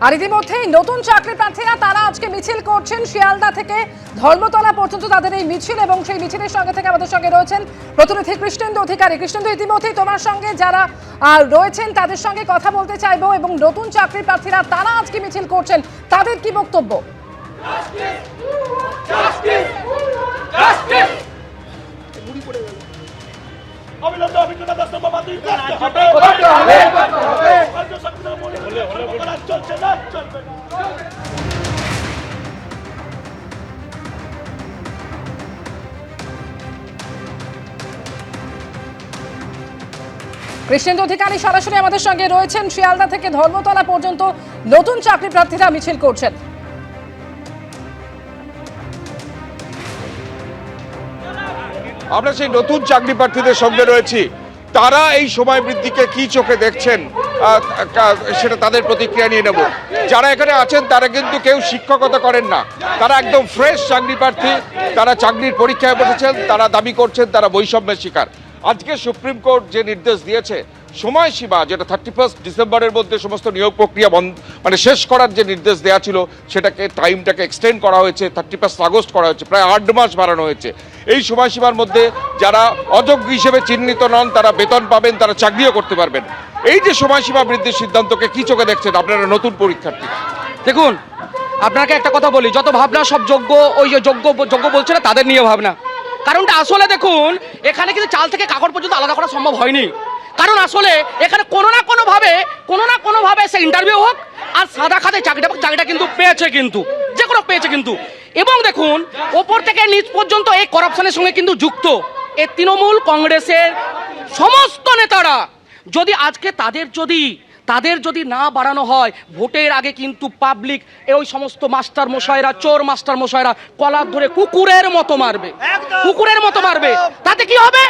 আর ইতিমধ্যেই নতুন চাকরি প্রার্থীরা তারা আজকে মিছিল করছেন শিয়ালদা থেকে ধর্মতলা পর্যন্ত তাদের এই মিছিল, এবং সেই মিছিলের সঙ্গে থেকে আমাদের সঙ্গে রয়েছেন প্রতিনিধি কৃষ্ণেন্দু অধিকারী। কৃষ্ণেন্দু, ইতিমধ্যেই তোমার সঙ্গে যারা রয়েছেন তাদের সঙ্গে কথা বলতে চাইবো, এবং নতুন চাকরি প্রার্থীরা তারা আজকে মিছিল করছেন, তাদের কি বক্তব্য? কৃষ্ণেন্দু অধিকারী সরাসরি আমাদের সঙ্গে রয়েছেন। শিয়ালদা থেকে ধর্মতলা পর্যন্ত নতুন চাকরি প্রার্থীরা মিছিল করছেন। আমরা সেই নতুন চাকরি প্রার্থীদের সঙ্গে রয়েছি। তারা এই সময় বৃদ্ধিকে কি চোখে দেখছেন সেটা তাদের প্রতিক্রিয়া নিয়ে নেব। যারা এখানে আছেন তারা কিন্তু কেউ শিক্ষকতা করেন না, তারা একদম ফ্রেশ চাকরি প্রার্থী। তারা চাকরির পরীক্ষায় বসেছেন, তারা দাবি করছেন তারা বৈষম্যের শিকার। আজকে সুপ্রিম কোর্ট যে নির্দেশ দিয়েছে, সময়সীমা যেটা 31 ডিসেম্বরের মধ্যে সমস্ত নিয়োগ প্রক্রিয়া শেষ করার যে নির্দেশ দেওয়া ছিল, সেটাকে টাইমটাকে এক্সটেন্ড করা হয়েছে, 31 আগস্ট করা হয়েছে, প্রায় 8 মাস বাড়ানো হয়েছে। এই সময়সীমার মধ্যে যারা অযোগ্য হিসেবে চিহ্নিত নন তারা বেতন পাবেন, তারা চাকরিও করতে পারবেন। এই যে সময়সীমা বৃদ্ধির সিদ্ধান্তকে কি চোখে দেখছেন আপনারা নতুন পরীক্ষার্থী? দেখুন, আপনাকে একটা কথা বলি, যত ভাবনা সব যোগ্য, ওই যে যোগ্য বলছে না তাদের নিয়ে ভাবনা। কারণটা আসলে দেখুন, এখানে কিন্তু চাল থেকে কাকড় পর্যন্ত আলাদা করা সম্ভব হয়নি। কারণ আসলে এখানে কোনো না কোনোভাবে সে ইন্টারভিউ হোক আর সাদা খাতে চাকরিটা কিন্তু পেয়েছে, কিন্তু যে কোনো পেয়েছে কিন্তু। এবং দেখুন, ওপর থেকে নিচ পর্যন্ত এই করাপশনের সঙ্গে কিন্তু যুক্ত এই তৃণমূল কংগ্রেসের সমস্ত নেতারা। যদি আজকে তাদের যদি না বাড়ানো হয়, ভোটের আগে কিন্তু পাবলিক ওই সমস্ত মাস্টার মশাইরা, চোর মাস্টার মশাইরা কলার ধরে কুকুরের মতো মারবে। তাতে কি হবে?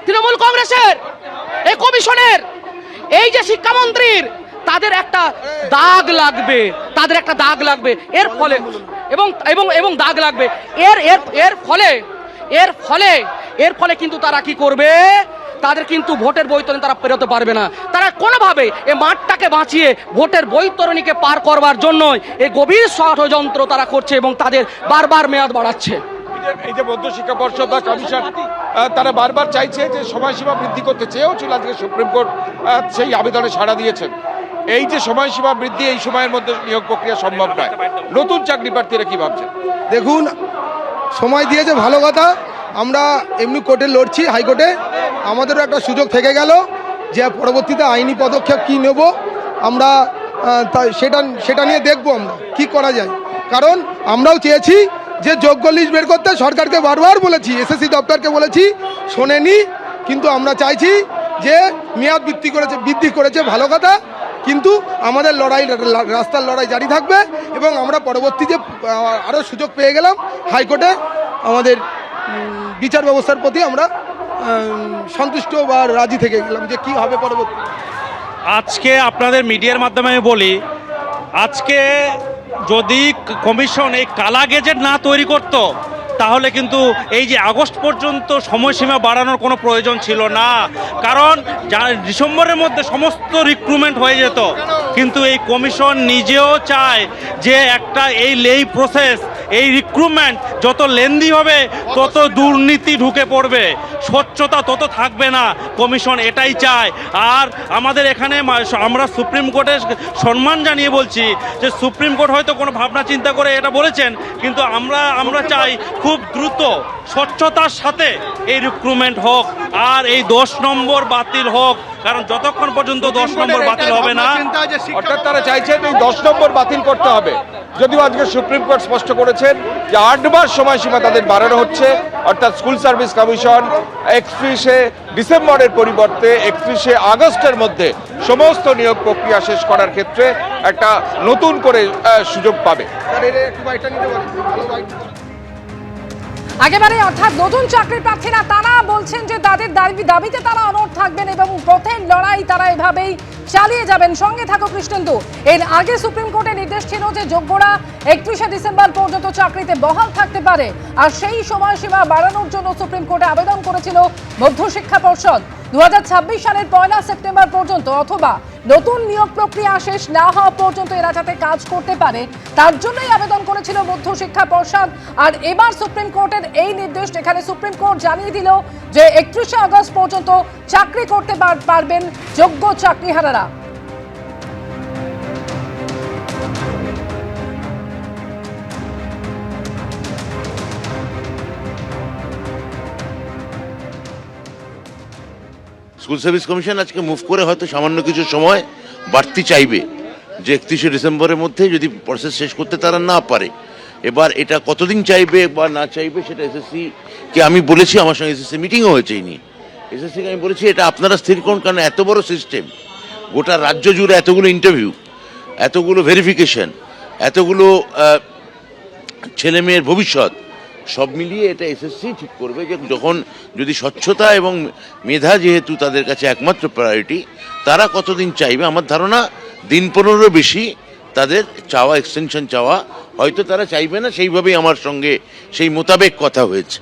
তৃণমূল কংগ্রেসের এই কমিশনের, এই যে শিক্ষামন্ত্রীর, তাদের একটা দাগ লাগবে এর ফলে, এবং দাগ লাগবে এর ফলে কিন্তু তারা কি করবে? তাদের কিন্তু ভোটের বৈতরণী তারা পেরোতে পারবে না। তারা কোনোভাবে এই মাঠটাকে বাঁচিয়ে ভোটের বৈতরণীকে পার করবার জন্য এই গভীর ষড়যন্ত্র তারা করছে, এবং তাদের বারবার মেয়াদ বাড়াচ্ছে। এই যে মধ্যশিক্ষা পর্ষদ বা কমিশন, তারা বারবার চাইছে যে সময়সীমা বৃদ্ধি করতে চেয়েও ছিল, আজকে সুপ্রিম কোর্ট সেই আবেদনে সাড়া দিয়েছেন। এই যে সময়সীমা বৃদ্ধি, এই সময়ের মধ্যে নিয়োগ প্রক্রিয়া সম্ভব নয়। নতুন চাকরি প্রার্থীরা কি ভাবছেন? দেখুন, সময় দিয়েছে ভালো কথা, আমরা এমনি কোর্টে লড়ছি, হাইকোর্টে। আমাদেরও একটা সুযোগ থেকে গেল যে পরবর্তীতে আইনি পদক্ষেপ কি নেব আমরা, সেটা নিয়ে দেখবো আমরা কি করা যায়। কারণ আমরাও চেয়েছি যে যোগ্য লিস্ট বের করতে, সরকারকে বারবার বলেছি, এসএসসি দপ্তরকে বলেছি, শোনেনি। কিন্তু আমরা চাইছি যে মেয়াদ বৃদ্ধি করেছে ভালো কথা, কিন্তু আমাদের রাস্তার লড়াই জারি থাকবে। এবং আমরা পরবর্তী যে আরও সুযোগ পেয়ে গেলাম হাইকোর্টে, আমাদের বিচার ব্যবস্থার প্রতি আমরা সন্তুষ্ট বা রাজি থেকে গেলাম যে কি হবে পরবর্তী। আজকে আপনাদের মিডিয়ার মাধ্যমে আমি বলি, আজকে যদি কমিশন এই কালা গেজেট না তৈরি করতো, তাহলে কিন্তু এই যে আগস্ট পর্যন্ত সময়সীমা বাড়ানোর কোনো প্রয়োজন ছিল না। কারণ ডিসেম্বরের মধ্যে সমস্ত রিক্রুটমেন্ট হয়ে যেত। কিন্তু এই কমিশন নিজেও চায় যে এই প্রসেস, এই রিক্রুটমেন্ট যত লেন্দি হবে তত দুর্নীতি ঢুকে পড়বে, স্বচ্ছতা তত থাকবে না। কমিশন এটাই চায়। আর আমাদের এখানে আমরা সুপ্রিম কোর্টের সম্মান জানিয়ে বলছি যে সুপ্রিম কোর্ট হয়তো কোনো ভাবনা চিন্তা করে এটা বলেছেন, কিন্তু আমরা চাই খুব দ্রুত স্বচ্ছতার সাথে এই রিক্রুটমেন্ট হোক, আর এই 10 নম্বর বাতিল হোক। কারণ যতক্ষণ পর্যন্ত 10 নম্বর বাতিল হবে না, অর্থাৎ তারা চাইছেন এই 10 নম্বর বাতিল করতে হবে। যদিও আজকে সুপ্রিম কোর্ট স্পষ্ট করেছেন যে 8 মাস সময়সীমা তাদের বাড়ানো হচ্ছে, অর্থাৎ স্কুল সার্ভিস কমিশন 31শে ডিসেম্বরের পরিবর্তে 31শে আগস্টের মধ্যে সমস্ত নিয়োগ প্রক্রিয়া শেষ করার ক্ষেত্রে একটা নতুন করে সুযোগ পাবে। একেবারে, অর্থাৎ নতুন চাকরি প্রার্থীরা তারা বলছেন যে তাদের দাবিতে তারা অনড় থাকবেন, এবং পথের লড়াই তারা এভাবেই চালিয়ে যাবেন। সঙ্গে থাকো কৃষ্ণেন্দু। এর আগে সুপ্রিম কোর্টের নির্দেশ ছিল যে যোগ্যরা 31শে ডিসেম্বর পর্যন্ত চাকরিতে বহাল থাকতে পারে, আর সেই সময়সীমা বাড়ানোর জন্য সুপ্রিম কোর্টে আবেদন করেছিল মধ্যশিক্ষা পর্ষদ 2026 সালের 1 সেপ্টেম্বর পর্যন্ত অথবা নতুন নিয়োগ প্রক্রিয়া শেষ না হওয়া পর্যন্ত এরা যাতে কাজ করতে পারে তার জন্যই আবেদন করেছিল মধ্যশিক্ষা পর্ষদ। আর এবার সুপ্রিম কোর্টের এই নির্দেশ, এখানে সুপ্রিম কোর্ট জানিয়ে দিল যে 31শে আগস্ট পর্যন্ত চাকরি করতে পারবেন যোগ্য চাকরিহারারা। স্কুল সার্ভিস কমিশন আজকে মুভ করে হয়তো সামান্য কিছু সময় বাড়তি চাইবে, যে 31শে ডিসেম্বরের মধ্যে যদি প্রসেস শেষ করতে তারা না পারে। এবার এটা কতদিন চাইবে বা না চাইবে সেটা এসএসসি কে আমি বলেছি, আমার সঙ্গে এসএসসি মিটিংও হয়েছে এই নিয়ে। এসএসসিকে আমি বলেছি এটা আপনারা স্থির করুন, কারণ এত বড় সিস্টেম, গোটা রাজ্য জুড়ে এতগুলো ইন্টারভিউ, এতগুলো ভেরিফিকেশন, এতগুলো ছেলে মেয়ের ভবিষ্যৎ, সব মিলিয়ে এটা এসএসসি ঠিক করবে যে যখন যদি স্বচ্ছতা এবং মেধা যেহেতু তাদের কাছে একমাত্র প্রায়োরিটি, তারা কতদিন চাইবে। আমার ধারণা দিন 15 বেশি তাদের চাওয়া, এক্সটেনশন চাওয়া হয়তো তারা চাইবে না, সেইভাবেই আমার সঙ্গে সেই মোতাবেক কথা হয়েছে।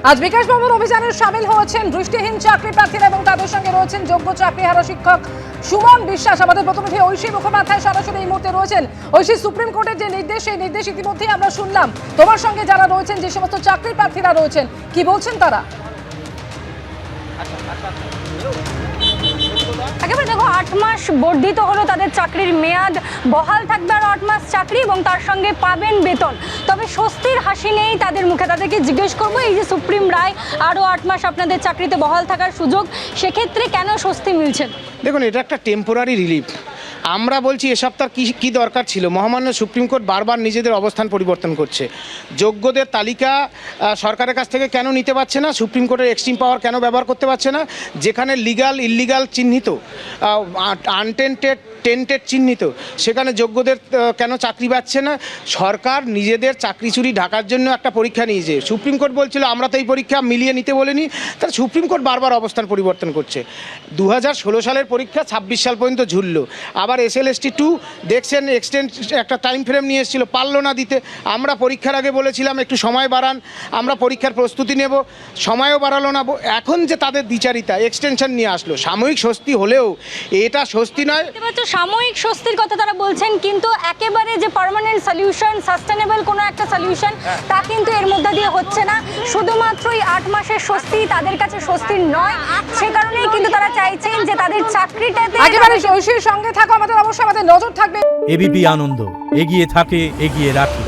আজ বিকাশ ভবন অভিযানে সামিল হয়েছেন দৃষ্টিহীন চাকরি প্রার্থীরা এবং তাদের সঙ্গে রয়েছেন যোগ্য চাকরিহারা শিক্ষক সুমন বিশ্বাস। আমাদের প্রতিনিধি ঐশী মুখোপাধ্যায় সরাসরি এই মুহূর্তে রয়েছেন। ঐশী, সুপ্রিম কোর্টের যে নির্দেশ, সেই নির্দেশ ইতিমধ্যেই আমরা শুনলাম। তোমার সঙ্গে যারা রয়েছেন, যে সমস্ত চাকরি প্রার্থীরা রয়েছেন, কি বলছেন তারা? একেবারে দেখো, 8 মাস বর্ধিত হলো তাদের চাকরির মেয়াদ, বহাল থাকবে আরও 8 মাস চাকরি এবং তার সঙ্গে পাবেন বেতন। তবে স্বস্তির হাসি নেই তাদের মুখে। তাদেরকে জিজ্ঞেস করবো, এই যে সুপ্রিম রায়, আরও 8 মাস আপনাদের চাকরিতে বহাল থাকার সুযোগ, সেক্ষেত্রে কেন স্বস্তি মিলছে? দেখুন, এটা একটা টেম্পোরারি রিলিফ। আমরা বলছি এ সপ্তাহ কি দরকার ছিল? মহামান্য সুপ্রিম কোর্ট বারবার নিজেদের অবস্থান পরিবর্তন করছে। যোগ্যদের তালিকা সরকারের কাছ থেকে কেন নিতে পারছে না? সুপ্রিম কোর্টের এক্সট্রিম পাওয়ার কেন ব্যবহার করতে পারছে না? যেখানে লিগাল ইললিগাল চিহ্নিত, আনটেন্টেড টেন্টেড চিহ্নিত, সেখানে যোগ্যদের কেন চাকরি পাচ্ছে না? সরকার নিজেদের চাকরি চুরি ঢাকার জন্য একটা পরীক্ষা নিয়েছে। সুপ্রিম কোর্ট বলছিল আমরা তো এই পরীক্ষা মিলিয়ে নিতে বলিনি, তাহলে সুপ্রিম কোর্ট বারবার অবস্থান পরিবর্তন করছে। 2016 সালের পরীক্ষা 26 সাল পর্যন্ত ঝুললো। আবার SLST 2 দেখছেন এক্সটেন্ড একটা টাইম ফ্রেম নিয়ে এসেছিলো, পারলো না দিতে। আমরা পরীক্ষার আগে বলেছিলাম একটু সময় বাড়ান, আমরা পরীক্ষার প্রস্তুতি নেব, সময়ও বাড়ালো না। এখন যে তাদের দ্বিচারিতা, এক্সটেনশন নিয়ে আসলো, সাময়িক স্বস্তি হলেও এটা স্বস্তি নয়। সাময়িক স্বস্তির কথা তারা বলছেন, কিন্তু একেবারে যে পার্মানেন্ট সলিউশন, সাস্টেনেবল কোনো একটা সলিউশন, তা কিন্তু এর মধ্যে দিয়ে হচ্ছে না। শুধুমাত্রই 8 মাসের স্বস্তি তাদের কাছে স্বস্তির নয়, সে কারণেই কিন্তু তারা চাইছেন যে তাদের চাকরিটাতে একেবারে ঐশীর সঙ্গে থাকো, আমাদের অবশ্যই আমাদের নজর থাকবে। এবিপি আনন্দ এগিয়ে থাকে, এগিয়ে রাখে।